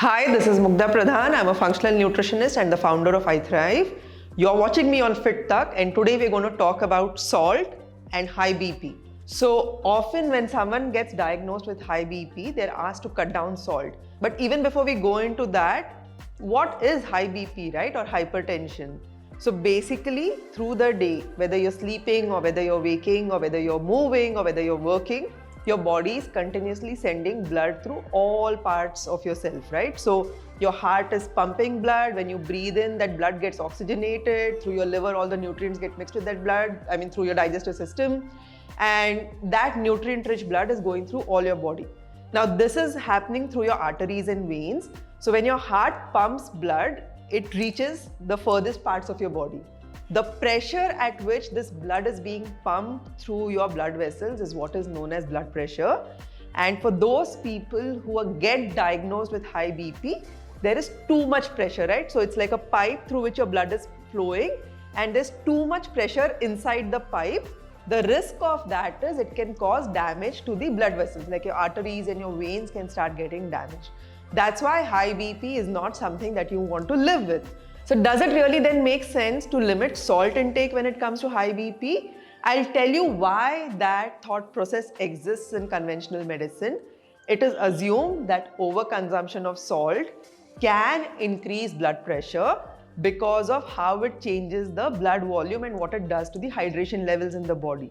Hi, this is Mugdha Pradhan. I'm a functional nutritionist and the founder of iThrive. You're watching me on FitTuck, and today we're going to talk about salt and high BP. So often when someone gets diagnosed with high BP, they're asked to cut down salt. But even before we go into that, what is high BP, right? Or hypertension? So basically, through the day, whether you're sleeping or whether you're waking or whether you're moving or whether you're working, your body is continuously sending blood through all parts of yourself, right? So your heart is pumping blood. When you breathe in, that blood gets oxygenated. Through your liver, all the nutrients get mixed with that blood, through your digestive system. And that nutrient-rich blood is going through all your body. Now, this is happening through your arteries and veins. So when your heart pumps blood, it reaches the furthest parts of your body. The pressure at which this blood is being pumped through your blood vessels is what is known as blood pressure. And for those people who get diagnosed with high BP, there is too much pressure, right? So it's like a pipe through which your blood is flowing and there's too much pressure inside the pipe. The risk of that is it can cause damage to the blood vessels, like your arteries and your veins can start getting damaged. That's why high BP is not something that you want to live with. So does it really then make sense to limit salt intake when it comes to high BP? I'll tell you why that thought process exists in conventional medicine. It is assumed that overconsumption of salt can increase blood pressure because of how it changes the blood volume and what it does to the hydration levels in the body.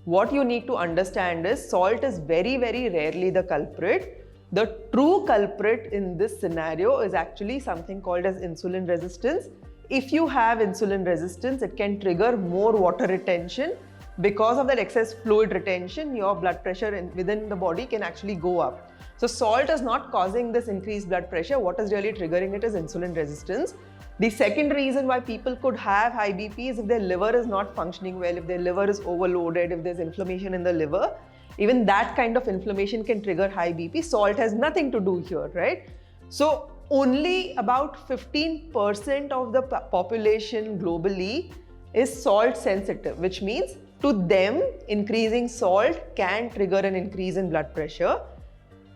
What you need to understand is salt is very, very rarely the culprit. The true culprit in this scenario is actually something called as insulin resistance. If you have insulin resistance, it can trigger more water retention. Because of that excess fluid retention, your blood pressure within the body can actually go up. So salt is not causing this increased blood pressure. What is really triggering it is insulin resistance. The second reason why people could have high BP is if their liver is not functioning well, if their liver is overloaded, if there's inflammation in the liver. Even that kind of inflammation can trigger high BP. Salt has nothing to do here, right? So only about 15% of the population globally is salt sensitive, which means to them, increasing salt can trigger an increase in blood pressure.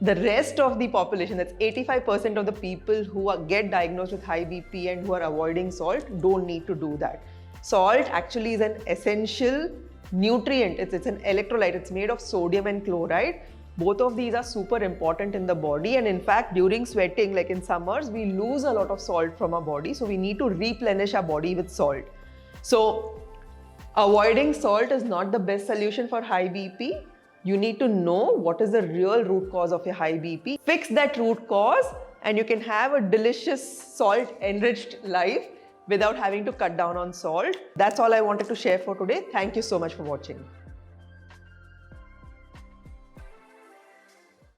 The rest of the population, that's 85% of the people who get diagnosed with high BP and who are avoiding salt, don't need to do that. Salt actually is an essential nutrient. It's an electrolyte. It's made of sodium and chloride. Both of these are super important in the body, and in fact during sweating, like in summers, we lose a lot of salt from our body, so we need to replenish our body with salt. So avoiding salt is not the best solution for high BP. You need to know what is the real root cause of your high BP. Fix that root cause and you can have a delicious salt enriched life without having to cut down on salt. That's all I wanted to share for today. Thank you so much for watching.